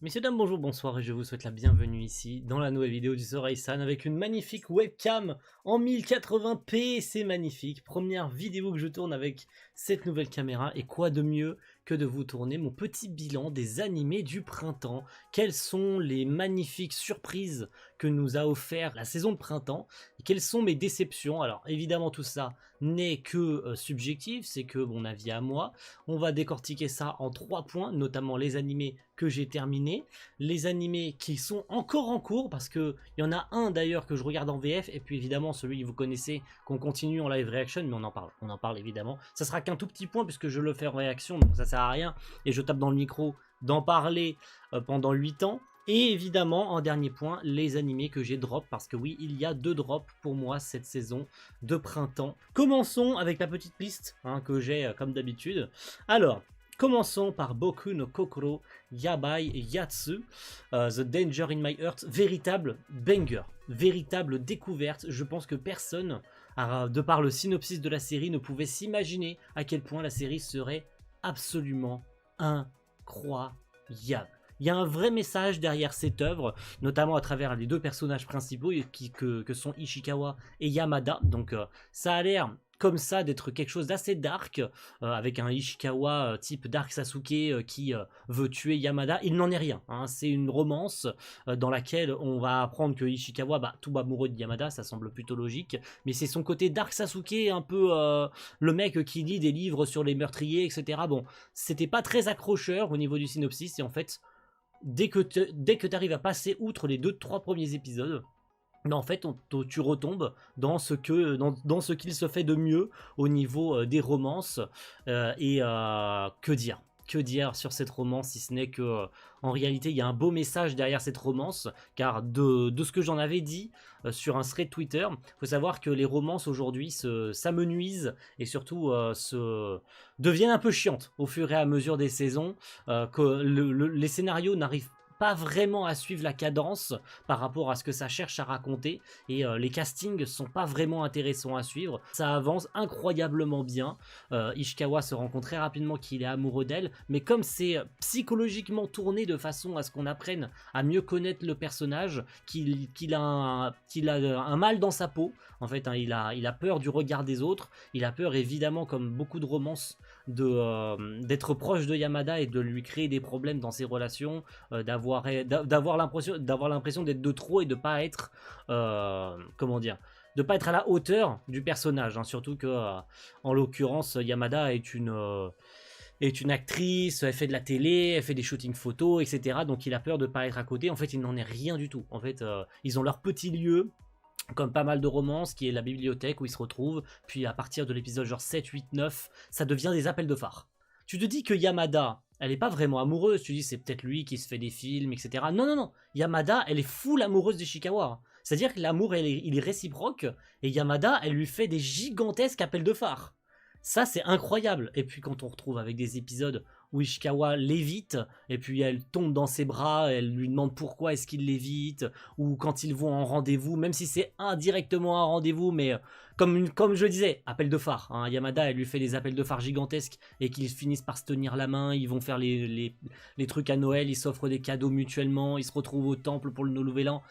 Messieurs, dames, bonjour, bonsoir et je vous souhaite la bienvenue ici dans la nouvelle vidéo du Soraïsan avec une magnifique webcam en 1080p, c'est magnifique. Première vidéo que je tourne avec cette nouvelle caméra et quoi de mieux que de vous tourner mon petit bilan des animés du printemps. Quelles sont les magnifiques surprises que nous a offert la saison de printemps et quelles sont mes déceptions. Alors évidemment tout ça n'est que subjectif, c'est que mon avis à moi. On va décortiquer ça en 3 points, notamment les animés que j'ai terminés, les animés qui sont encore en cours, parce qu'il y en a un d'ailleurs que je regarde en VF, et puis évidemment celui que vous connaissez, qu'on continue en live reaction, mais on en parle évidemment. Ça sera qu'un tout petit point puisque je le fais en réaction, donc ça sert à rien, et je tape dans le micro d'en parler pendant 8 ans. Et évidemment, en dernier point, les animés que j'ai drop, parce que oui, il y a 2 drops pour moi cette saison de printemps. Commençons avec la petite liste que j'ai comme d'habitude. Alors, commençons par Boku no Kokoro Yabai Yatsu, The Danger in My Heart, véritable banger, véritable découverte. Je pense que personne, de par le synopsis de la série, ne pouvait s'imaginer à quel point la série serait absolument incroyable. Il y a un vrai message derrière cette œuvre, notamment à travers les 2 personnages principaux que sont Ishikawa et Yamada. Donc ça a l'air comme ça d'être quelque chose d'assez dark, avec un Ishikawa type Dark Sasuke qui veut tuer Yamada. Il n'en est rien, hein. C'est une romance dans laquelle on va apprendre que Ishikawa tombe amoureux de Yamada, ça semble plutôt logique, mais c'est son côté Dark Sasuke, un peu le mec qui lit des livres sur les meurtriers, etc. Bon, c'était pas très accrocheur au niveau du synopsis, et en fait, dès que tu arrives à passer outre les 2-3 premiers épisodes, en fait, tu retombes dans ce qu'il se fait de mieux au niveau des romances. Que dire? Que dire sur cette romance, si ce n'est que, en réalité, il y a un beau message derrière cette romance, car de ce que j'en avais dit sur un thread Twitter, il faut savoir que les romances aujourd'hui s'amenuisent et surtout deviennent un peu chiantes au fur et à mesure des saisons, que les scénarios n'arrivent pas vraiment à suivre la cadence par rapport à ce que ça cherche à raconter, et les castings sont pas vraiment intéressants à suivre. Ça avance incroyablement bien. Ishikawa se rend compte très rapidement qu'il est amoureux d'elle, mais comme c'est psychologiquement tourné de façon à ce qu'on apprenne à mieux connaître le personnage, qu'il a un mal dans sa peau, en fait, hein, il a peur du regard des autres, il a peur évidemment, comme beaucoup de romances, d'être proche de Yamada et de lui créer des problèmes dans ses relations, d'avoir l'impression d'être de trop et de pas être comment dire, de pas être à la hauteur du personnage, hein. Surtout que en l'occurrence Yamada est une actrice, elle fait de la télé, elle fait des shootings photos, etc. Donc il a peur de pas être à côté. En fait, il n'en est rien du tout. En fait, ils ont leur petit lieu, comme pas mal de romances, qui est la bibliothèque où ils se retrouvent. Puis à partir de l'épisode genre 7, 8, 9, ça devient des appels de phare. Tu te dis que Yamada, elle est pas vraiment amoureuse, tu dis c'est peut-être lui qui se fait des films, etc. Non, non, non, Yamada, elle est full amoureuse d'Ishikawa. C'est-à-dire que l'amour, il est réciproque, et Yamada, elle lui fait des gigantesques appels de phare. Ça, c'est incroyable. Et puis quand on retrouve avec des épisodes où Ishikawa l'évite, et puis elle tombe dans ses bras, elle lui demande pourquoi est-ce qu'il l'évite, ou quand ils vont en rendez-vous, même si c'est indirectement un rendez-vous, mais comme je disais, appel de phare, hein. Yamada, elle lui fait des appels de phare gigantesques, et qu'ils finissent par se tenir la main, ils vont faire les trucs à Noël, ils s'offrent des cadeaux mutuellement, ils se retrouvent au temple pour le Nouvel An.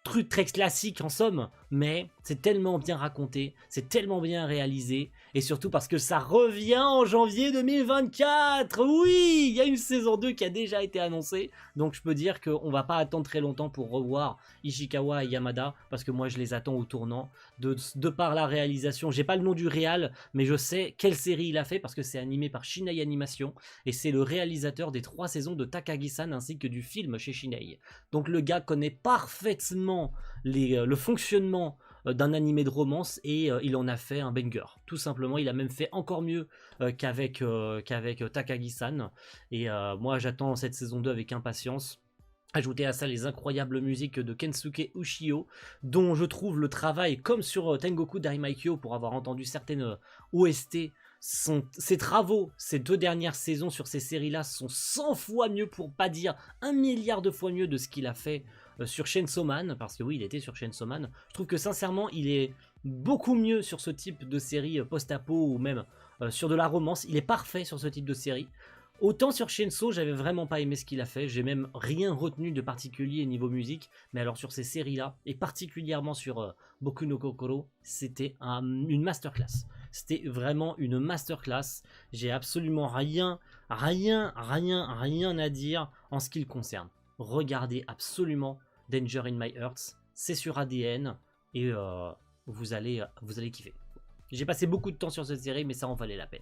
Truc très classique en somme, mais c'est tellement bien raconté, c'est tellement bien réalisé, et surtout parce que ça revient en janvier 2024. Oui, il y a une saison 2 qui a déjà été annoncée, donc je peux dire qu'on va pas attendre très longtemps pour revoir Ishikawa et Yamada, parce que moi je les attends au tournant, de par la réalisation. J'ai pas le nom du réal, mais je sais quelle série il a fait, parce que c'est animé par Shinei Animation, et c'est le réalisateur des 3 saisons de Takagi-san, ainsi que du film chez Shinei. Donc le gars connaît parfaitement le fonctionnement d'un animé de romance, et il en a fait un banger. Tout simplement, il a même fait encore mieux qu'avec Takagi-san. Et moi, j'attends cette saison 2 avec impatience. Ajoutez à ça les incroyables musiques de Kensuke Ushio, dont je trouve le travail, comme sur Tengoku Daimaikyo, pour avoir entendu certaines OST, ses travaux, ces 2 dernières saisons sur ces séries-là sont 100 fois mieux, pour pas dire 1 milliard de fois mieux de ce qu'il a fait sur Chainsaw Man, parce que oui, il était sur Chainsaw Man. Je trouve que sincèrement, il est beaucoup mieux sur ce type de série post-apo, ou même sur de la romance. Il est parfait sur ce type de série. Autant sur Shenso, j'avais vraiment pas aimé ce qu'il a fait, j'ai même rien retenu de particulier niveau musique, mais alors sur ces séries-là, et particulièrement sur Boku no Kokoro, c'était une masterclass. C'était vraiment une masterclass, j'ai absolument rien à dire en ce qui le concerne. Regardez absolument Danger in My Heart, c'est sur ADN, et vous allez kiffer. J'ai passé beaucoup de temps sur cette série, mais ça en valait la peine.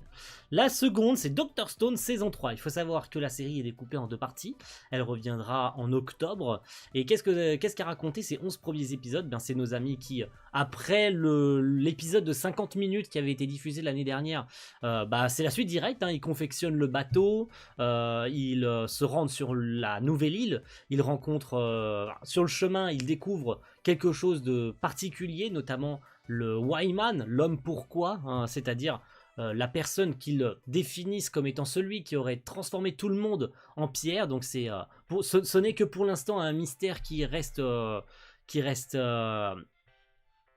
La seconde, c'est Dr. Stone saison 3. Il faut savoir que la série est découpée en 2 parties. Elle reviendra en octobre. Et qu'est-ce qu'a raconté ces 11 premiers épisodes? Ben, c'est nos amis qui, après l'épisode de 50 minutes qui avait été diffusé l'année dernière, c'est la suite directe. Ils confectionnent le bateau, ils se rendent sur la nouvelle île. Ils rencontrent, sur le chemin, ils découvrent quelque chose de particulier, notamment le Wyman, l'homme pourquoi, c'est-à-dire la personne qu'ils définissent comme étant celui qui aurait transformé tout le monde en pierre. Donc ce n'est que pour l'instant un mystère qui reste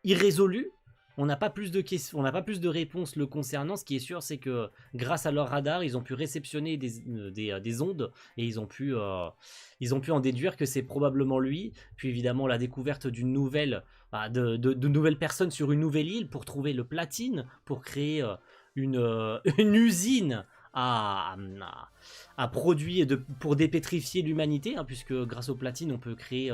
irrésolu. On n'a pas plus de questions, on n'a pas plus de réponses le concernant. Ce qui est sûr, c'est que grâce à leur radar, ils ont pu réceptionner des ondes et ils ont pu en déduire que c'est probablement lui. Puis évidemment, la découverte d'une nouvelle, de nouvelles personnes sur une nouvelle île pour trouver le platine, pour créer une usine à produits pour dépétrifier l'humanité, puisque grâce au platine, on peut créer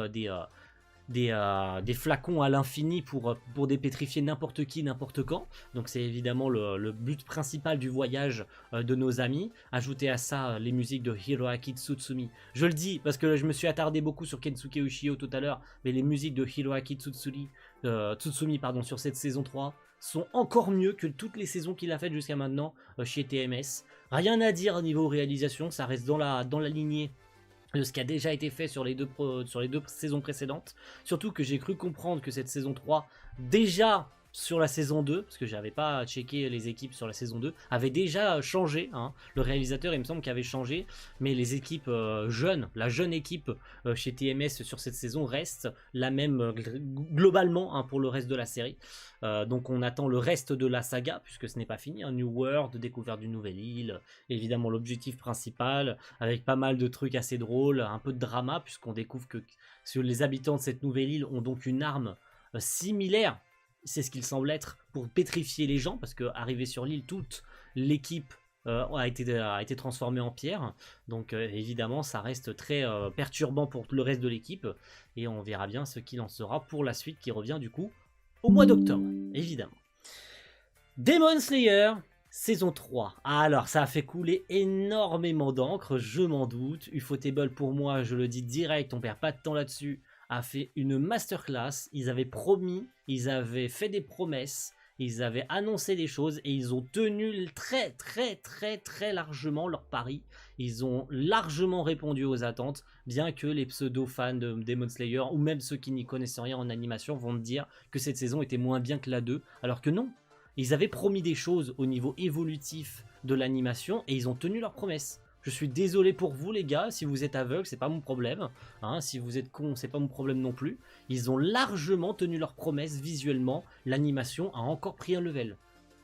des flacons à l'infini pour dépétrifier n'importe qui, n'importe quand. Donc c'est évidemment le but principal du voyage de nos amis. Ajoutez à ça les musiques de Hiroaki Tsutsumi. Je le dis parce que je me suis attardé beaucoup sur Kensuke Ushio tout à l'heure, mais les musiques de Hiroaki Tsutsumi sur cette saison 3 sont encore mieux que toutes les saisons qu'il a faites jusqu'à maintenant chez TMS. Rien à dire au niveau réalisation, ça reste dans la lignée de ce qui a déjà été fait sur les deux saisons précédentes. Surtout que j'ai cru comprendre que cette saison 3, déjà sur la saison 2, parce que j'avais pas checké les équipes sur la saison 2, avait déjà changé. Le réalisateur, il me semble qu'il avait changé, mais les équipes jeunes, la jeune équipe chez TMS sur cette saison reste la même globalement pour le reste de la série. Donc on attend le reste de la saga, puisque ce n'est pas fini. New World, découverte d'une nouvelle île, évidemment l'objectif principal, avec pas mal de trucs assez drôles, un peu de drama, puisqu'on découvre que les habitants de cette nouvelle île ont donc une arme similaire, c'est ce qu'il semble être, pour pétrifier les gens, parce qu'arrivé sur l'île, toute l'équipe a été transformée en pierre. Donc évidemment, ça reste très perturbant pour le reste de l'équipe, et on verra bien ce qu'il en sera pour la suite, qui revient du coup au mois d'octobre, évidemment. Demon Slayer, saison 3. Alors, ça a fait couler énormément d'encre, je m'en doute. Ufotable, pour moi, je le dis direct, on perd pas de temps là-dessus, a fait une masterclass. Ils avaient promis, ils avaient fait des promesses, ils avaient annoncé des choses et ils ont tenu très largement leur pari. Ils ont largement répondu aux attentes, bien que les pseudo-fans de Demon Slayer, ou même ceux qui n'y connaissent rien en animation, vont te dire que cette saison était moins bien que la 2, alors que non. Ils avaient promis des choses au niveau évolutif de l'animation et ils ont tenu leurs promesses. Je suis désolé pour vous les gars, si vous êtes aveugle, c'est pas mon problème. Si vous êtes con, c'est pas mon problème non plus. Ils ont largement tenu leurs promesses visuellement. L'animation a encore pris un level.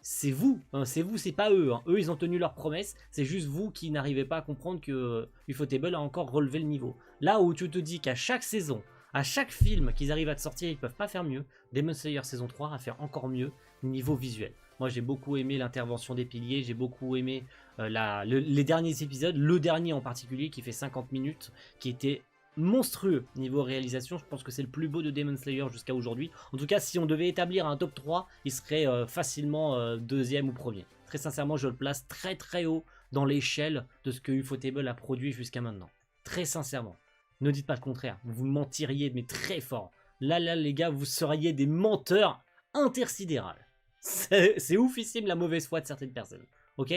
C'est vous, c'est pas eux. Eux, ils ont tenu leurs promesses. C'est juste vous qui n'arrivez pas à comprendre que Ufotable a encore relevé le niveau. Là où tu te dis qu'à chaque saison, à chaque film qu'ils arrivent à te sortir, ils peuvent pas faire mieux. Demon Slayer saison 3 a fait encore mieux niveau visuel. Moi j'ai beaucoup aimé l'intervention des piliers, j'ai beaucoup aimé les derniers épisodes, le dernier en particulier qui fait 50 minutes, qui était monstrueux niveau réalisation. Je pense que c'est le plus beau de Demon Slayer jusqu'à aujourd'hui. En tout cas, si on devait établir un top 3, il serait facilement deuxième ou premier. Très sincèrement, je le place très haut dans l'échelle de ce que Ufotable a produit jusqu'à maintenant. Très sincèrement. Ne dites pas le contraire, vous mentiriez mais très fort. Là les gars, vous seriez des menteurs intersidérales. C'est oufissime la mauvaise foi de certaines personnes. Ok ?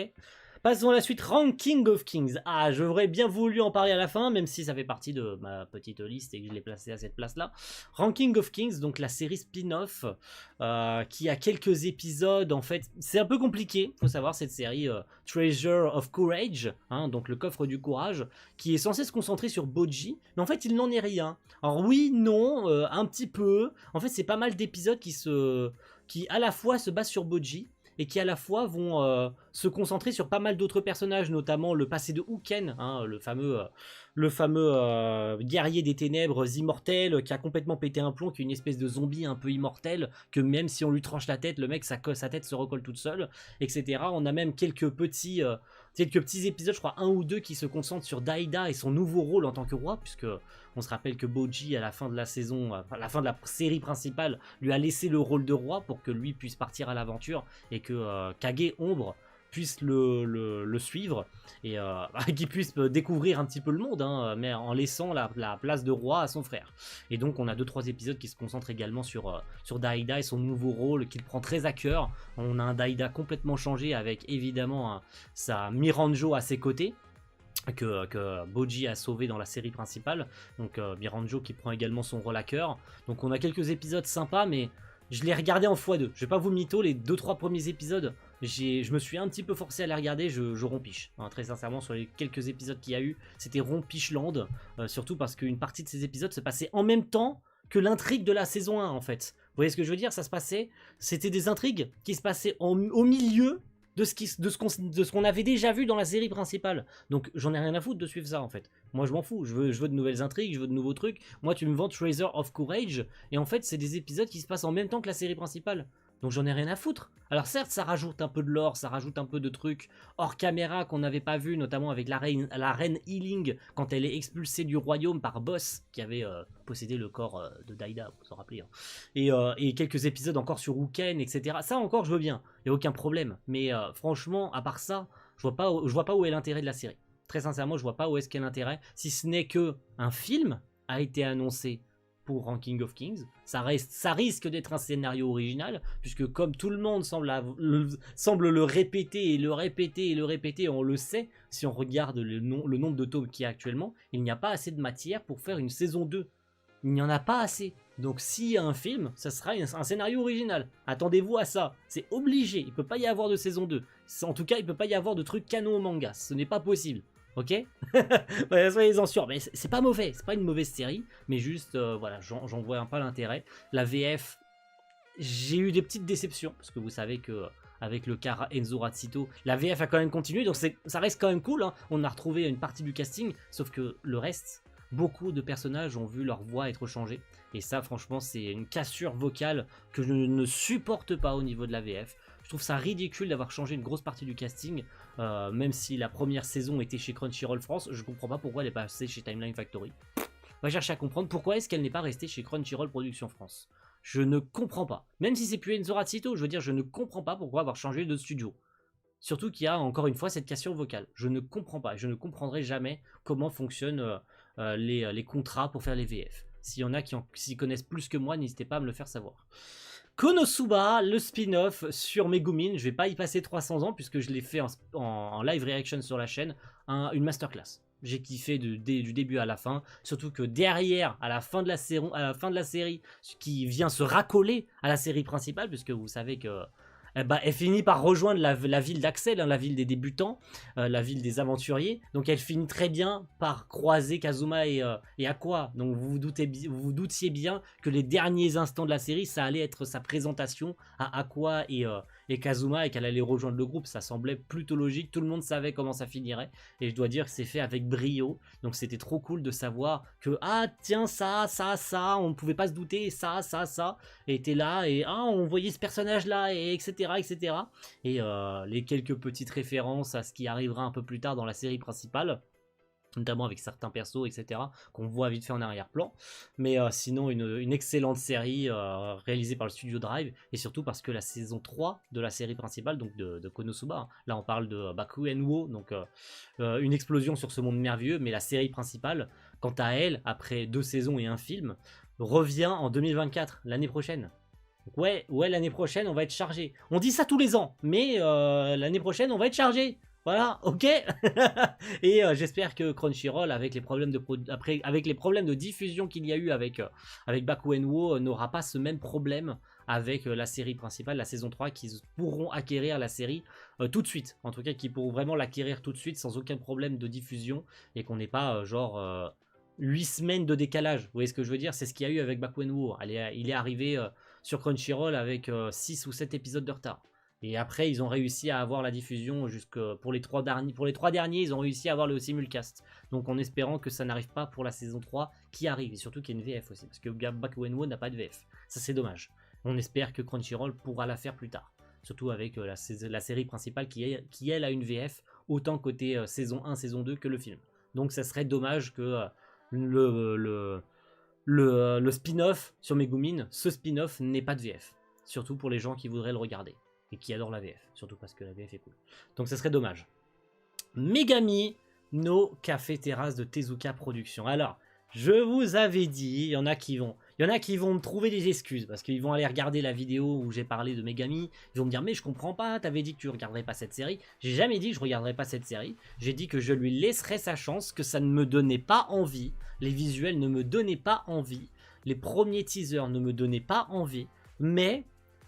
Passons à la suite, Ranking of Kings. Ah, j'aurais bien voulu en parler à la fin, même si ça fait partie de ma petite liste et que je l'ai placé à cette place-là. Ranking of Kings, donc la série spin-off, qui a quelques épisodes, en fait. C'est un peu compliqué, faut savoir, cette série Treasure of Courage, donc le coffre du courage, qui est censé se concentrer sur Bojji, mais en fait, il n'en est rien. Alors oui, non, un petit peu. En fait, c'est pas mal d'épisodes qui à la fois se basent sur Bojji, et qui à la fois vont se concentrer sur pas mal d'autres personnages, notamment le passé de Uken, hein, le fameux guerrier des ténèbres immortel qui a complètement pété un plomb, qui est une espèce de zombie un peu immortel, que même si on lui tranche la tête, le mec sa tête se recolle toute seule, etc. On a même quelques petits épisodes, je crois un ou deux, qui se concentrent sur Daida et son nouveau rôle en tant que roi, puisque on se rappelle que Boji, à la fin de la saison, à la fin de la série principale, lui a laissé le rôle de roi pour que lui puisse partir à l'aventure et que Kage Ombre puisse le suivre et qu'il puisse découvrir un petit peu le monde, hein, mais en laissant la place de roi à son frère. Et donc on a 2-3 épisodes qui se concentrent également sur Daida et son nouveau rôle qu'il prend très à cœur. On a un Daida complètement changé avec évidemment sa Miranjo à ses côtés, que Boji a sauvé dans la série principale, donc Miranjo qui prend également son rôle à cœur. Donc on a quelques épisodes sympas, mais je l'ai regardé en x2. Je vais pas vous mytho, les 2-3 premiers épisodes, je me suis un petit peu forcé à les regarder, je rompiche. Hein, très sincèrement, sur les quelques épisodes qu'il y a eu, c'était rompicheland, surtout parce qu'une partie de ces épisodes se passait en même temps que l'intrigue de la saison 1 en fait. Vous voyez ce que je veux dire? C'était des intrigues qui se passaient au milieu de ce qu'on avait déjà vu dans la série principale. Donc j'en ai rien à foutre de suivre ça en fait. Moi je m'en fous, je veux de nouvelles intrigues, je veux de nouveaux trucs. Moi tu me vends Tracer of Courage, et en fait c'est des épisodes qui se passent en même temps que la série principale. Donc j'en ai rien à foutre. Alors certes ça rajoute un peu de lore, ça rajoute un peu de trucs hors caméra qu'on n'avait pas vu, notamment avec la reine Healing quand elle est expulsée du royaume par Boss qui avait possédé le corps de Daida, vous vous en rappelez. Hein. Et quelques épisodes encore sur Uken, etc. Ça encore je veux bien, il n'y a aucun problème. Mais franchement, à part ça, je vois pas où est l'intérêt de la série. Très sincèrement, je vois pas où est-ce qu'est l'intérêt, si ce n'est que un film a été annoncé pour Ranking of Kings. Ça risque d'être un scénario original, puisque comme tout le monde semble le répéter et le répéter et le répéter, on le sait, si on regarde le nombre de tomes qu'il y a actuellement, il n'y a pas assez de matière pour faire une saison 2. Il n'y en a pas assez. Donc s'il y a un film, ça sera un scénario original. Attendez-vous à ça. C'est obligé. Il ne peut pas y avoir de saison 2. En tout cas, il ne peut pas y avoir de trucs canon au manga. Ce n'est pas possible. Ok. Soyez-en sûrs, mais c'est pas mauvais, c'est pas une mauvaise série, mais juste, voilà, j'en vois pas l'intérêt. La VF, j'ai eu des petites déceptions, parce que vous savez que avec le cas Enzo Razzito, la VF a quand même continué, donc ça reste quand même cool, hein. On a retrouvé une partie du casting, sauf que le reste, beaucoup de personnages ont vu leur voix être changée, et ça franchement c'est une cassure vocale que je ne supporte pas au niveau de la VF. Je trouve ça ridicule d'avoir changé une grosse partie du casting, même si la première saison était chez Crunchyroll France, je comprends pas pourquoi elle n'est pas restée chez Timeline Factory. On va chercher à comprendre pourquoi est-ce qu'elle n'est pas restée chez Crunchyroll Productions France. Je ne comprends pas. Même si c'est plus Enzo Razzito, je veux dire, je ne comprends pas pourquoi avoir changé de studio. Surtout qu'il y a encore une fois cette cassure vocale. Je ne comprends pas. Je ne comprendrai jamais comment fonctionnent les contrats pour faire les VF. S'il y en a qui s'y connaissent plus que moi, n'hésitez pas à me le faire savoir. Konosuba, le spin-off sur Megumin, je vais pas y passer 300 ans puisque je l'ai fait en live reaction sur la chaîne, une masterclass. J'ai kiffé du début à la fin, surtout que derrière, à la fin de la série, qui vient se raccoler à la série principale, puisque vous savez que elle finit par rejoindre la ville d'Axel, hein, la ville des débutants, la ville des aventuriers. Donc elle finit très bien par croiser Kazuma et Aqua. Donc vous vous doutiez bien que les derniers instants de la série, ça allait être sa présentation à Aqua et Kazuma, et qu'elle allait rejoindre le groupe. Ça semblait plutôt logique, tout le monde savait comment ça finirait, et je dois dire que c'est fait avec brio. Donc c'était trop cool de savoir que, ah tiens, ça, on ne pouvait pas se douter, ça, et était là, et ah, on voyait ce personnage là, et etc. Et les quelques petites références à ce qui arrivera un peu plus tard dans la série principale, notamment avec certains persos, etc., qu'on voit vite fait en arrière-plan. Mais sinon, une excellente série réalisée par le studio Drive, et surtout parce que la saison 3 de la série principale, donc de Konosuba, hein, là on parle de Bakuenwo, donc une explosion sur ce monde merveilleux, mais la série principale, quant à elle, après 2 saisons et un film, revient en 2024, l'année prochaine. Ouais, l'année prochaine, on va être chargé. On dit ça tous les ans, mais l'année prochaine, on va être chargé. Voilà, ok. Et j'espère que Crunchyroll, avec les problèmes de diffusion qu'il y a eu avec Bakuenwo, n'aura pas ce même problème avec la série principale, la saison 3, qu'ils pourront acquérir la série tout de suite. En tout cas, qu'ils pourront vraiment l'acquérir tout de suite sans aucun problème de diffusion, et qu'on n'ait pas 8 semaines de décalage. Vous voyez ce que je veux dire? C'est ce qu'il y a eu avec Bakuenwo. Il est arrivé sur Crunchyroll avec 6 ou 7 épisodes de retard. Et après, ils ont réussi à avoir la diffusion pour les 3 derniers, ils ont réussi à avoir le simulcast. Donc en espérant que ça n'arrive pas pour la saison 3 qui arrive. Et surtout qu'il y ait une VF aussi. Parce que Bakuenwo n'a pas de VF. Ça c'est dommage. On espère que Crunchyroll pourra la faire plus tard. Surtout avec la série principale qui elle a une VF. Autant côté saison 1, saison 2 que le film. Donc ça serait dommage que le spin-off sur Megumin, ce spin-off n'ait pas de VF. Surtout pour les gens qui voudraient le regarder et qui adorent la VF, surtout parce que la VF est cool. Donc ça serait dommage. Megami no Café Terrasse de Tezuka Productions. Alors, je vous avais dit, il y en a qui vont me trouver des excuses parce qu'ils vont aller regarder la vidéo où j'ai parlé de Megami. Ils vont me dire mais je comprends pas, t'avais dit que tu regarderais pas cette série. J'ai jamais dit que je regarderais pas cette série. J'ai dit que je lui laisserais sa chance, que ça ne me donnait pas envie. Les visuels ne me donnaient pas envie. Les premiers teasers ne me donnaient pas envie. Mais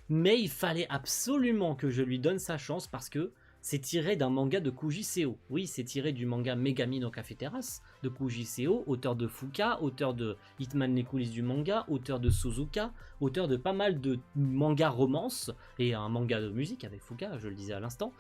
il fallait absolument que je lui donne sa chance parce que c'est tiré d'un manga de Kuji Seo. Oui, c'est tiré du manga Megami no Café Terrace de Kuji Seo, auteur de Fuka, auteur de Hitman les coulisses du manga, auteur de Suzuka, auteur de pas mal de mangas romance et un manga de musique avec Fuka, je le disais à l'instant,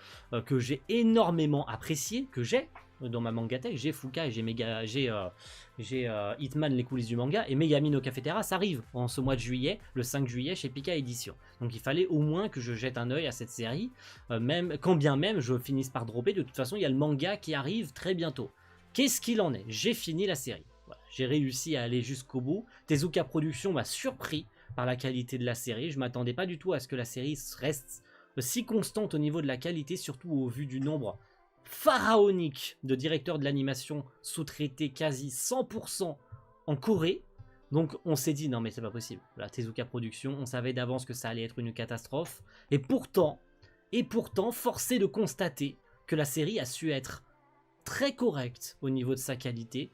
que j'ai énormément apprécié, que j'ai dans ma mangatech. J'ai Fuka et j'ai Hitman les coulisses du manga, et Megami no Café Terrace arrive en ce mois de juillet, le 5 juillet chez Pika Édition. Donc il fallait au moins que je jette un œil à cette série, quand bien même je finisse par dropper. De toute façon, il y a le manga qui arrive très bientôt. Qu'est-ce qu'il en est? J'ai fini la série. Voilà, j'ai réussi à aller jusqu'au bout. Tezuka Productions m'a surpris par la qualité de la série. Je m'attendais pas du tout à ce que la série reste si constante au niveau de la qualité, surtout au vu du nombre pharaonique de directeurs de l'animation sous-traités quasi 100% en Corée. Donc on s'est dit non mais c'est pas possible. La Tezuka Productions, on savait d'avance que ça allait être une catastrophe. Et pourtant, forcé de constater que la série a su être très correcte au niveau de sa qualité.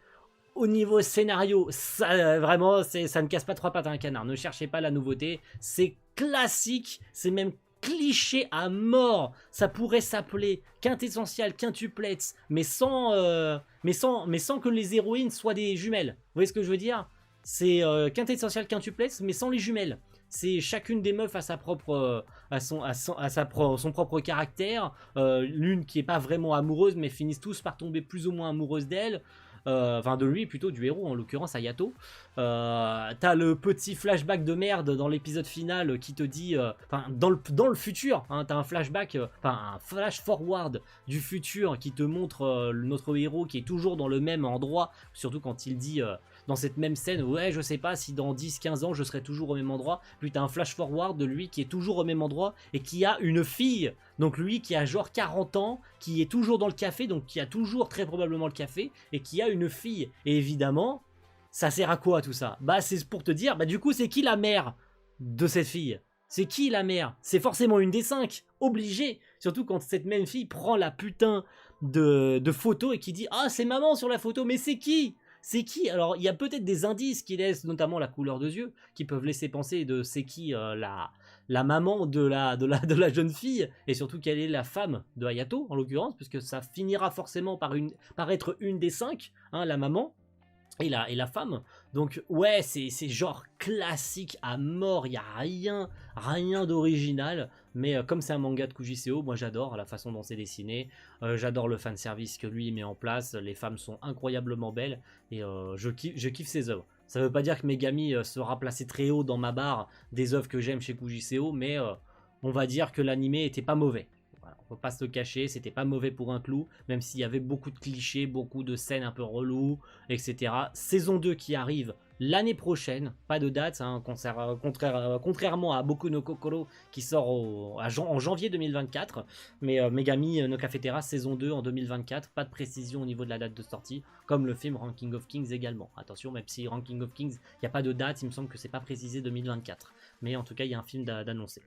Au niveau scénario, ça, vraiment, ça ne casse pas trois pattes à un canard. Ne cherchez pas la nouveauté. C'est classique, c'est même cliché à mort. Ça pourrait s'appeler quintessentiel, quintuplets, mais sans que les héroïnes soient des jumelles. Vous voyez ce que je veux dire? C'est quintessentiel, quintuplets, mais sans les jumelles. C'est chacune des meufs à sa propre, son propre caractère. L'une qui est pas vraiment amoureuse, mais finissent tous par tomber plus ou moins amoureuses d'elle. Enfin de lui plutôt, du héros en l'occurrence, Hayato. T'as le petit flashback de merde dans l'épisode final qui te dit, enfin dans le futur, hein, t'as un flashback, enfin un flash forward du futur qui te montre notre héros qui est toujours dans le même endroit, surtout quand il dit dans cette même scène, ouais je sais pas si dans 10-15 ans je serai toujours au même endroit. Puis t'as un flash forward de lui qui est toujours au même endroit et qui a une fille. Donc lui qui a genre 40 ans, qui est toujours dans le café, donc qui a toujours très probablement le café, et qui a une fille. Et évidemment, ça sert à quoi tout ça? Bah c'est pour te dire, bah du coup c'est qui la mère de cette fille? C'est qui la mère? C'est forcément une des 5, obligé. Surtout quand cette même fille prend la putain de photo et qui dit « Ah c'est maman sur la photo, mais c'est qui ?» C'est qui? Alors, il y a peut-être des indices qui laissent, notamment la couleur de yeux, qui peuvent laisser penser de c'est qui la maman de la jeune fille, et surtout quelle est la femme de Hayato, en l'occurrence, puisque ça finira forcément par être une des 5, hein, la maman et la femme. Donc ouais, c'est genre classique à mort, il n'y a rien d'original, mais comme c'est un manga de Kuji Seo, moi j'adore la façon dont c'est dessiné, j'adore le fanservice que lui met en place, les femmes sont incroyablement belles, et je kiffe ses œuvres. Ça veut pas dire que Megami sera placé très haut dans ma barre des œuvres que j'aime chez Kuji Seo, mais on va dire que l'animé était pas mauvais. Voilà, on peut pas se le cacher, c'était pas mauvais pour un clou, même s'il y avait beaucoup de clichés, beaucoup de scènes un peu reloues, etc. Saison 2 qui arrive l'année prochaine, pas de date, hein, contrairement à Boku no Kokoro qui sort en janvier 2024, mais Megami no Café Terrace saison 2 en 2024, pas de précision au niveau de la date de sortie, comme le film Ranking of Kings également. Attention, même si Ranking of Kings, il n'y a pas de date, il me semble que c'est pas précisé 2024, mais en tout cas il y a un film d'annoncer.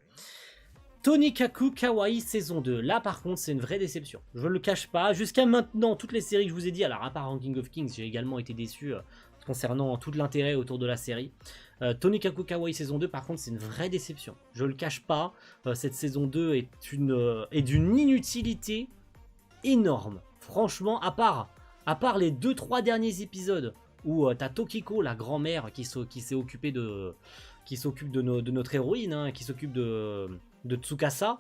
Tonikaku Kawaii saison 2, là par contre c'est une vraie déception, je le cache pas, jusqu'à maintenant toutes les séries que je vous ai dit, alors à part Ranking of Kings j'ai également été déçu concernant tout l'intérêt autour de la série. Tonikaku Kawaii saison 2 par contre c'est une vraie déception, je le cache pas, cette saison 2 est d'une inutilité énorme, franchement à part les 2-3 derniers épisodes où t'as Tokiko la grand-mère qui s'occupe de notre héroïne, hein, qui s'occupe de Tsukasa.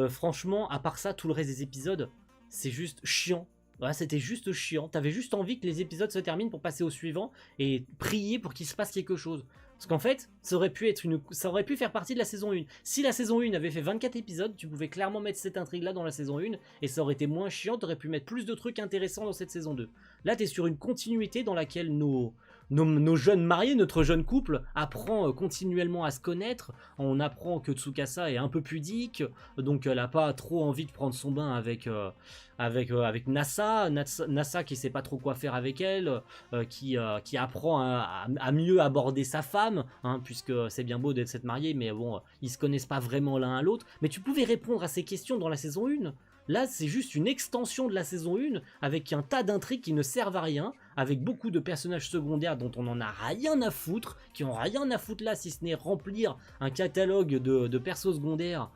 franchement, à part ça, tout le reste des épisodes, c'est juste chiant. Voilà, c'était juste chiant. T'avais juste envie que les épisodes se terminent pour passer au suivant et prier pour qu'il se passe quelque chose. Parce qu'en fait, ça aurait pu faire partie de la saison 1. Si la saison 1 avait fait 24 épisodes, tu pouvais clairement mettre cette intrigue-là dans la saison 1 et ça aurait été moins chiant, t'aurais pu mettre plus de trucs intéressants dans cette saison 2. Là, t'es sur une continuité dans laquelle nos jeunes mariés, notre jeune couple, apprend continuellement à se connaître. On apprend que Tsukasa est un peu pudique, donc elle a pas trop envie de prendre son bain avec Nasa. Nasa qui sait pas trop quoi faire avec elle, qui apprend à mieux aborder sa femme, hein, puisque c'est bien beau d'être cette mariée, mais bon, ils se connaissent pas vraiment l'un à l'autre. Mais tu pouvais répondre à ces questions dans la saison 1. Là, c'est juste une extension de la saison 1 avec un tas d'intrigues qui ne servent à rien, avec beaucoup de personnages secondaires dont on en a rien à foutre, qui ont rien à foutre là si ce n'est remplir un catalogue de persos secondaires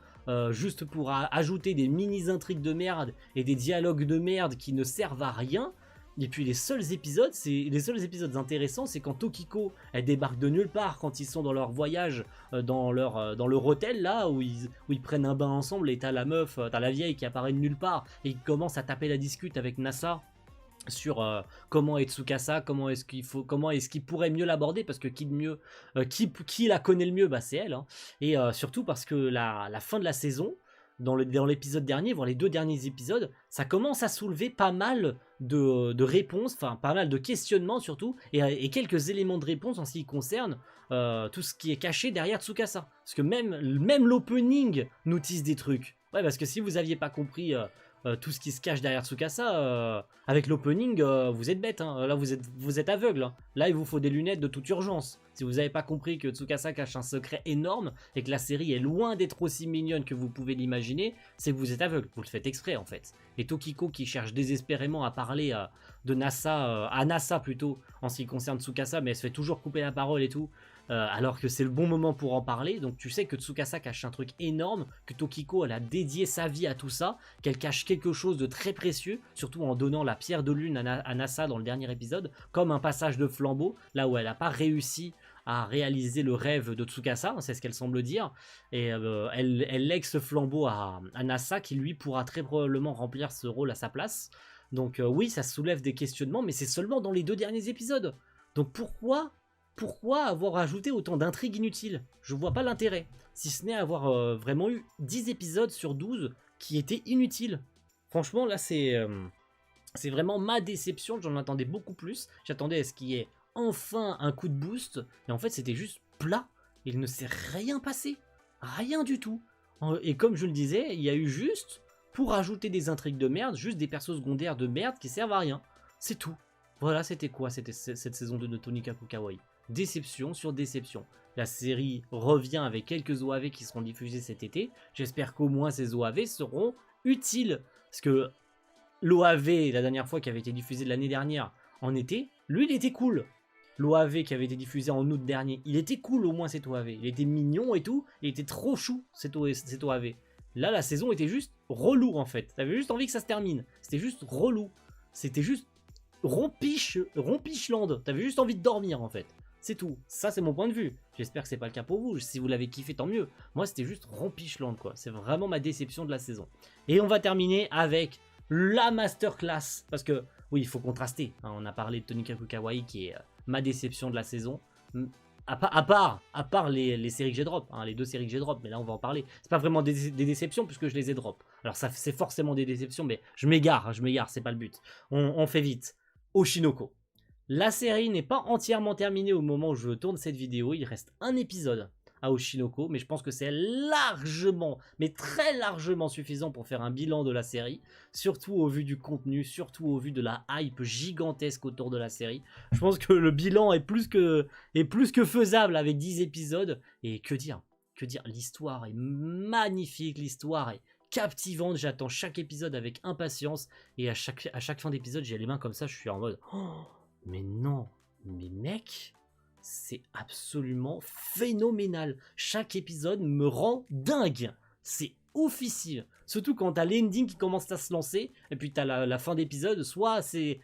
juste pour ajouter des mini-intrigues de merde et des dialogues de merde qui ne servent à rien. Et puis les seuls épisodes intéressants, c'est quand Tokiko elle débarque de nulle part, quand ils sont dans leur voyage dans leur hôtel là où ils prennent un bain ensemble et t'as la meuf, t'as la vieille qui apparaît de nulle part et ils commencent à taper la discute avec Nasa sur comment est Tsukasa, comment est-ce qu'il pourrait mieux l'aborder, parce que qui de mieux, qui la connaît le mieux, bah c'est elle, hein. Et surtout parce que la fin de la saison, dans l'épisode dernier, voire les 2 derniers épisodes, ça commence à soulever pas mal de réponses, enfin pas mal de questionnements surtout, et quelques éléments de réponse en ce qui concerne tout ce qui est caché derrière Tsukasa. Parce que même l'opening nous tease des trucs. Ouais, parce que si vous aviez pas compris tout ce qui se cache derrière Tsukasa, avec l'opening, vous êtes bête, hein. Là vous êtes aveugle, hein. Là il vous faut des lunettes de toute urgence. Si vous n'avez pas compris que Tsukasa cache un secret énorme et que la série est loin d'être aussi mignonne que vous pouvez l'imaginer, c'est que vous êtes aveugle, vous le faites exprès en fait. Et Tokiko qui cherche désespérément à parler de Nasa, à Nasa plutôt, en ce qui concerne Tsukasa, mais elle se fait toujours couper la parole et tout. Alors que c'est le bon moment pour en parler, donc tu sais que Tsukasa cache un truc énorme, que Tokiko elle a dédié sa vie à tout ça, qu'elle cache quelque chose de très précieux, surtout en donnant la pierre de lune à Nasa dans le dernier épisode, comme un passage de flambeau, là où elle n'a pas réussi à réaliser le rêve de Tsukasa, c'est ce qu'elle semble dire, et elle lègue ce flambeau à Nasa qui lui pourra très probablement remplir ce rôle à sa place. Donc oui, ça soulève des questionnements, mais c'est seulement dans les 2 derniers épisodes. Donc pourquoi avoir ajouté autant d'intrigues inutiles? Je vois pas l'intérêt, si ce n'est avoir vraiment eu 10 épisodes sur 12 qui étaient inutiles. Franchement, là, c'est vraiment ma déception, j'en attendais beaucoup plus. J'attendais à ce qu'il y ait enfin un coup de boost, et en fait, c'était juste plat. Il ne s'est rien passé. Rien du tout. Et comme je le disais, il y a eu juste, pour ajouter des intrigues de merde, juste des persos secondaires de merde qui servent à rien. C'est tout. Voilà, c'était quoi cette saison 2 de Tonikaku Kawaii? Déception sur déception. La série revient avec quelques OAV qui seront diffusés cet été. J'espère qu'au moins ces OAV seront utiles. Parce que l'OAV, la dernière fois qui avait été diffusé l'année dernière en été, lui il était cool. L'OAV qui avait été diffusé en août dernier, il était cool au moins cet OAV. Il était mignon et tout, il était trop chou cet OAV. Là la saison était juste relou en fait. T'avais juste envie que ça se termine. C'était juste relou. C'était juste rompichland. T'avais juste envie de dormir en fait. C'est tout. Ça, c'est mon point de vue. J'espère que c'est pas le cas pour vous. Si vous l'avez kiffé, tant mieux. Moi, c'était juste rompichland, quoi. C'est vraiment ma déception de la saison. Et on va terminer avec la masterclass. Parce que, oui, il faut contraster. Hein. On a parlé de Tonikaku Kawaii, qui est ma déception de la saison. À part les séries que j'ai drop, hein, les 2 séries que j'ai drop, mais là on va en parler. C'est pas vraiment des déceptions puisque je les ai drop. Alors ça c'est forcément des déceptions, mais je m'égare, c'est pas le but. On fait vite. Oshinoko. La série n'est pas entièrement terminée au moment où je tourne cette vidéo, il reste un épisode à Oshinoko, mais je pense que c'est largement, mais très largement suffisant pour faire un bilan de la série, surtout au vu du contenu, surtout au vu de la hype gigantesque autour de la série. Je pense que le bilan est plus que faisable avec 10 épisodes, et que dire, l'histoire est magnifique, l'histoire est captivante, j'attends chaque épisode avec impatience, et à chaque fin d'épisode, j'ai les mains comme ça, je suis en mode... Oh, mais non, mais mec, c'est absolument phénoménal. Chaque épisode me rend dingue. C'est officiel. Surtout quand t'as l'ending qui commence à se lancer, et puis t'as la fin d'épisode, soit t'es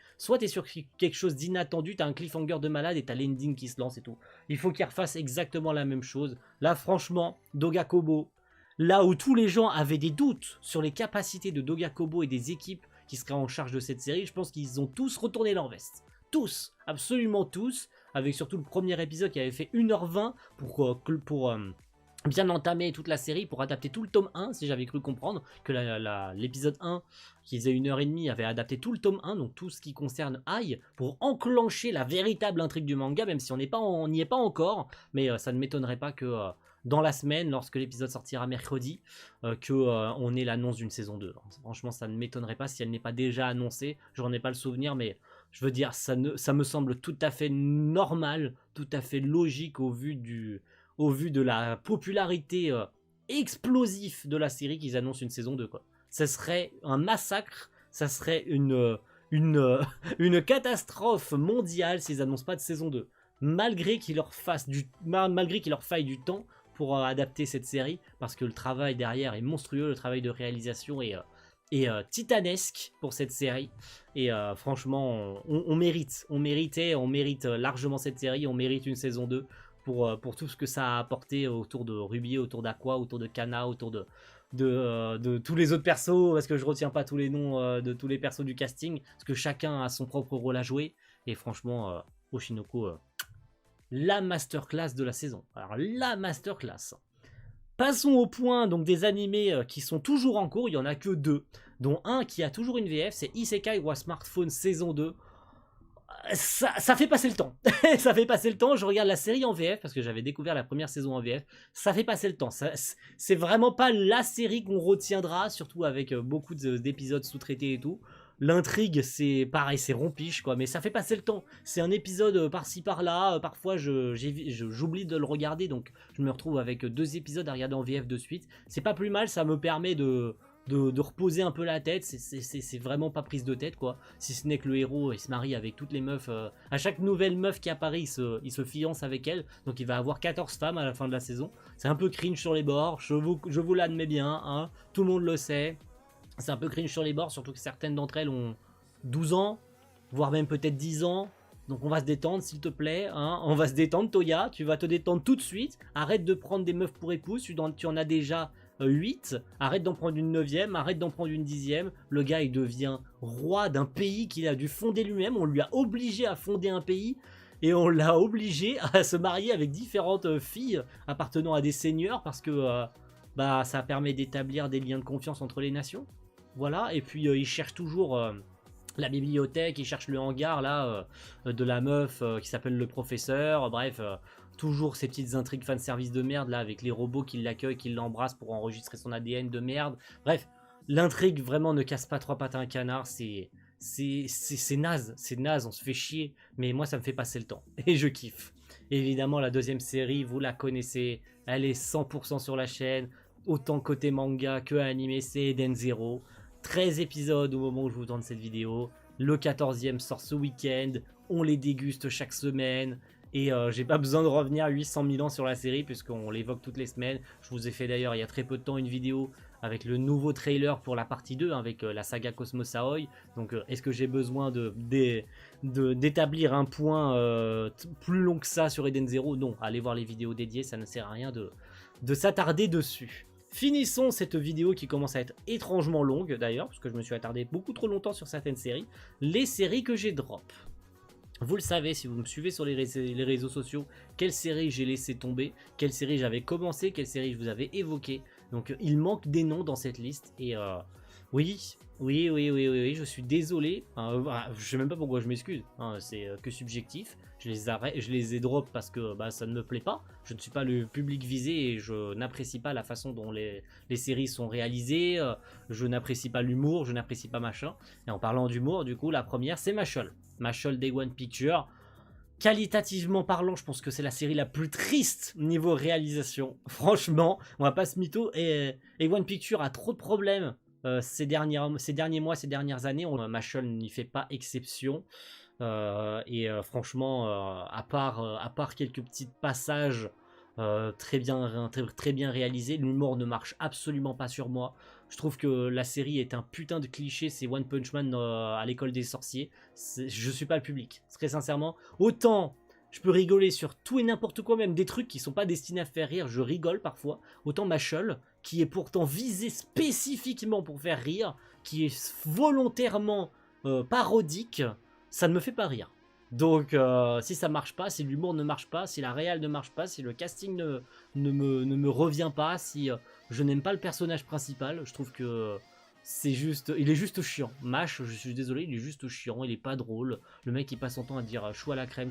sur quelque chose d'inattendu, t'as un cliffhanger de malade, et t'as l'ending qui se lance et tout. Il faut qu'ils refassent exactement la même chose. Là, franchement, Doga Kobo, là où tous les gens avaient des doutes sur les capacités de Doga Kobo et des équipes qui seraient en charge de cette série, je pense qu'ils ont tous retourné leur veste. Tous, absolument tous, avec surtout le premier épisode qui avait fait 1h20 pour bien entamer toute la série, pour adapter tout le tome 1, si j'avais cru comprendre, que l'épisode 1, qui faisait 1h30, avait adapté tout le tome 1, donc tout ce qui concerne Ai, pour enclencher la véritable intrigue du manga, même si on n'y est pas encore, mais ça ne m'étonnerait pas que dans la semaine, lorsque l'épisode sortira mercredi, on ait l'annonce d'une saison 2. Franchement, ça ne m'étonnerait pas si elle n'est pas déjà annoncée, j'en ai pas le souvenir, mais je veux dire, ça me semble tout à fait normal, tout à fait logique au vu de la popularité explosive de la série qu'ils annoncent une saison 2, quoi. Ça serait un massacre, ça serait une catastrophe mondiale s'ils annoncent pas de saison 2. Malgré qu'il leur faille du temps pour adapter cette série, parce que le travail derrière est monstrueux, le travail de réalisation est titanesque pour cette série. Et franchement, on mérite largement cette série, on mérite une saison 2 pour tout ce que ça a apporté autour de Ruby, autour d'Aqua, autour de Kana, autour de tous les autres persos, parce que je retiens pas tous les noms de tous les persos du casting, parce que chacun a son propre rôle à jouer. Et franchement, Oshinoko, la masterclass de la saison. Alors la masterclass. Passons au point donc des animés qui sont toujours en cours, il y en a que 2, dont un qui a toujours une VF, c'est Isekai wa Smartphone saison 2. Ça fait passer le temps. Ça fait passer le temps. Je regarde la série en VF parce que j'avais découvert la première saison en VF. Ça fait passer le temps. C'est vraiment pas la série qu'on retiendra, surtout avec beaucoup d'épisodes sous-traités et tout. L'intrigue, c'est pareil, c'est rompiche, quoi, mais ça fait passer le temps. C'est un épisode par-ci par-là. Parfois, j'oublie de le regarder, donc je me retrouve avec 2 épisodes à regarder en VF de suite. C'est pas plus mal, ça me permet de reposer un peu la tête. C'est vraiment pas prise de tête, quoi. Si ce n'est que le héros, il se marie avec toutes les meufs. À chaque nouvelle meuf qui apparaît, il se fiance avec elle. Donc il va avoir 14 femmes à la fin de la saison. C'est un peu cringe sur les bords. Je vous l'admets bien, hein. Tout le monde le sait. C'est un peu cringe sur les bords, surtout que certaines d'entre elles ont 12 ans, voire même peut-être 10 ans. Donc on va se détendre, s'il te plaît, hein. On va se détendre, Toya, tu vas te détendre tout de suite. Arrête de prendre des meufs pour épouses, tu en as déjà 8. Arrête d'en prendre une 9e, arrête d'en prendre une 10e. Le gars, il devient roi d'un pays qu'il a dû fonder lui-même. On lui a obligé à fonder un pays. Et on l'a obligé à se marier avec différentes filles appartenant à des seigneurs, parce que ça permet d'établir des liens de confiance entre les nations. Voilà, et puis il cherche toujours la bibliothèque, il cherche le hangar là de la meuf qui s'appelle le professeur. Bref, toujours ces petites intrigues fanservice de merde là avec les robots qui l'accueillent, qui l'embrassent pour enregistrer son ADN de merde. Bref, l'intrigue vraiment ne casse pas 3 pattes à un canard, c'est naze, on se fait chier, mais moi ça me fait passer le temps et je kiffe. Évidemment, la deuxième série, vous la connaissez, elle est 100% sur la chaîne, autant côté manga que animé, c'est Eden Zero. 13 épisodes au moment où je vous tourne cette vidéo. Le 14e sort ce week-end. On les déguste chaque semaine. Et j'ai pas besoin de revenir 800 000 ans sur la série, puisqu'on l'évoque toutes les semaines. Je vous ai fait d'ailleurs il y a très peu de temps une vidéo avec le nouveau trailer pour la partie 2, avec la saga Cosmos Aoi. Donc est-ce que j'ai besoin d'établir un point plus long que ça sur Eden Zero? Non, allez voir les vidéos dédiées, ça ne sert à rien de s'attarder dessus. Finissons cette vidéo qui commence à être étrangement longue d'ailleurs, parce que je me suis attardé beaucoup trop longtemps sur certaines séries. Les séries que j'ai drop. Vous le savez, si vous me suivez sur les réseaux sociaux, quelle série j'ai laissé tomber, quelle série j'avais commencé, quelle série je vous avais évoqué. Donc il manque des noms dans cette liste. Et oui, je suis désolé. Je sais même pas pourquoi je m'excuse, hein, c'est que subjectif. Je les ai drop parce que ça ne me plaît pas. Je ne suis pas le public visé et je n'apprécie pas la façon dont les séries sont réalisées. Je n'apprécie pas l'humour, je n'apprécie pas machin. Et en parlant d'humour, du coup, la première, c'est Mashle Day One Picture. Qualitativement parlant, je pense que c'est la série la plus triste niveau réalisation. Franchement, on va pas se mytho. Et One Picture a trop de problèmes ces derniers mois, ces dernières années. Mashle n'y fait pas exception. Franchement, à part quelques petits passages très bien réalisés, l'humour ne marche absolument pas sur moi. Je trouve que la série est un putain de cliché, c'est One Punch Man à l'école des sorciers. Je suis pas le public, très sincèrement. Autant Je peux rigoler sur tout et n'importe quoi, même des trucs qui sont pas destinés à faire rire, je rigole parfois. Autant Mashle, qui est pourtant visé spécifiquement pour faire rire, qui est volontairement parodique, ça ne me fait pas rire. Donc si ça marche pas, si l'humour ne marche pas, si la réal ne marche pas, si le casting ne me revient pas, si je n'aime pas le personnage principal, je trouve que c'est juste, il est juste chiant. Mash, je suis désolé, il est juste chiant, il est pas drôle. Le mec il passe son temps à dire chou à la crème,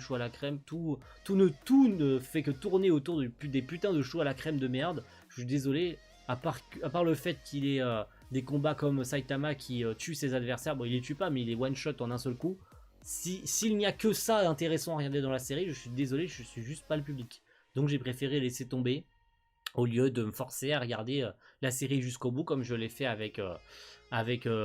tout ne fait que tourner autour des putains de choux à la crème de merde. Je suis désolé, à part le fait qu'il ait des combats comme Saitama qui tue ses adversaires, bon il les tue pas mais il les one shot en un seul coup. S'il n'y a que ça d'intéressant à regarder dans la série, je suis désolé, je suis juste pas le public. Donc j'ai préféré laisser tomber au lieu de me forcer à regarder la série jusqu'au bout comme je l'ai fait avec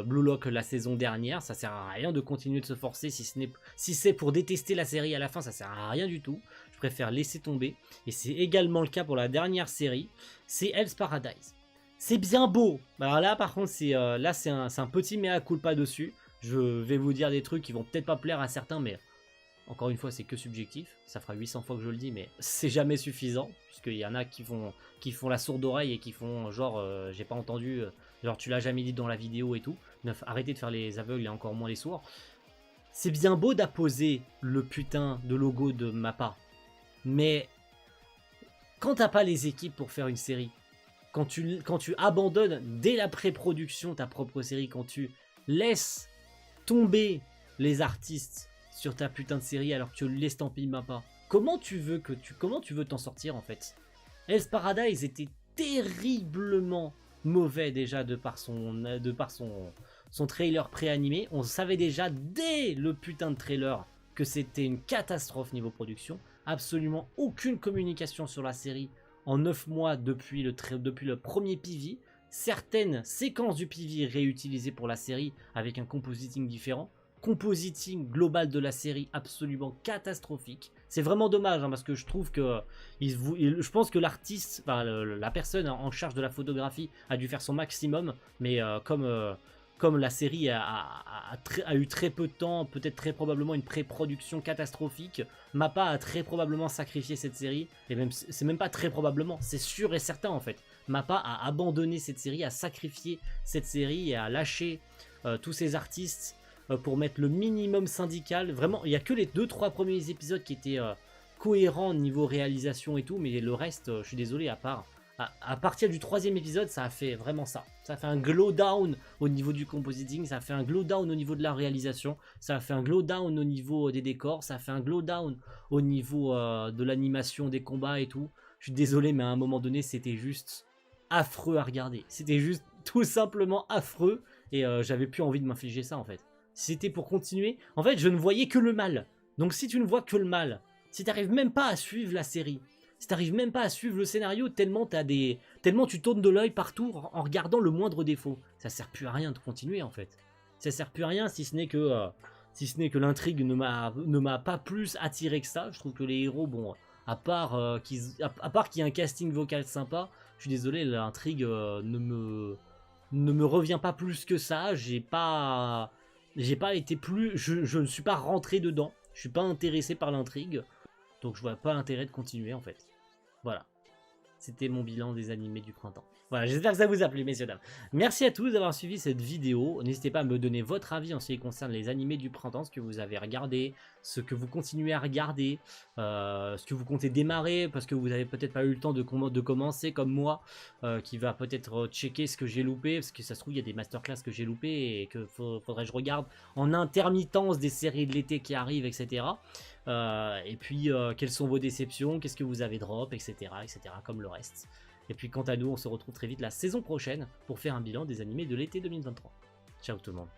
Blue Lock la saison dernière. Ça sert à rien de continuer de se forcer si c'est pour détester la série à la fin, ça sert à rien du tout. Je préfère laisser tomber. Et c'est également le cas pour la dernière série, c'est Hell's Paradise. C'est bien beau. Alors là par contre c'est un petit mea culpa dessus. Je vais vous dire des trucs qui vont peut-être pas plaire à certains, mais encore une fois, c'est que subjectif. Ça fera 800 fois que je le dis, mais c'est jamais suffisant. Puisqu'il y en a qui font la sourde oreille et qui font genre, j'ai pas entendu, genre tu l'as jamais dit dans la vidéo et tout. Arrêtez de faire les aveugles et encore moins les sourds. C'est bien beau d'apposer le putain de logo de Mappa. Mais quand t'as pas les équipes pour faire une série, quand tu abandonnes dès la pré-production ta propre série, quand tu laisses tomber les artistes sur ta putain de série alors que tu l'estampilles Mappa, comment tu veux t'en sortir en fait? Hell's Paradise était terriblement mauvais déjà de par son trailer pré-animé. On savait déjà dès le putain de trailer que c'était une catastrophe niveau production. Absolument aucune communication sur la série en 9 mois depuis le premier PV. Certaines séquences du PV réutilisées pour la série avec un compositing différent. Compositing global de la série absolument catastrophique. C'est vraiment dommage parce que je trouve que je pense que l'artiste, enfin la personne en charge de la photographie a dû faire son maximum, mais comme la série a eu très peu de temps, peut-être très probablement une pré-production catastrophique, Mappa a très probablement sacrifié cette série, et même c'est même pas très probablement, c'est sûr et certain en fait. Mappa a abandonné cette série, a sacrifié cette série et a lâché tous ses artistes pour mettre le minimum syndical. Vraiment, il n'y a que les 2-3 premiers épisodes qui étaient cohérents niveau réalisation et tout, mais le reste, je suis désolé, à partir du 3e épisode, ça a fait vraiment ça. Ça a fait un glow down au niveau du compositing, ça a fait un glow down au niveau de la réalisation, ça a fait un glow down au niveau des décors, ça a fait un glow down au niveau de l'animation des combats et tout. Je suis désolé, mais à un moment donné, c'était juste affreux à regarder. C'était juste tout simplement affreux et j'avais plus envie de m'infliger ça en fait. Si c'était pour continuer, en fait, je ne voyais que le mal. Donc si tu ne vois que le mal, si tu n'arrives même pas à suivre la série, si tu n'arrives même pas à suivre le scénario, tellement tu tournes de l'œil partout en regardant le moindre défaut, ça sert plus à rien de continuer en fait. Ça sert plus à rien si ce n'est que l'intrigue ne m'a pas plus attiré que ça. Je trouve que les héros, bon, à part qu'il y ait un casting vocal sympa, je suis désolé, l'intrigue ne me revient pas plus que ça. J'ai pas été plus, je ne suis pas rentré dedans, je suis pas intéressé par l'intrigue, donc je vois pas l'intérêt de continuer en fait. Voilà, c'était mon bilan des animés du printemps. Voilà, j'espère que ça vous a plu, messieurs dames. Merci à tous d'avoir suivi cette vidéo. N'hésitez pas à me donner votre avis en ce qui concerne les animés du printemps, ce que vous avez regardé, ce que vous continuez à regarder, ce que vous comptez démarrer, parce que vous n'avez peut-être pas eu le temps de commencer comme moi, qui va peut-être checker ce que j'ai loupé, parce que ça se trouve, il y a des masterclass que j'ai loupé et que faudrait que je regarde en intermittence des séries de l'été qui arrivent, etc. Et puis, quelles sont vos déceptions, qu'est-ce que vous avez drop, etc., comme le reste. Et puis quant à nous, on se retrouve très vite la saison prochaine pour faire un bilan des animés de l'été 2023. Ciao tout le monde.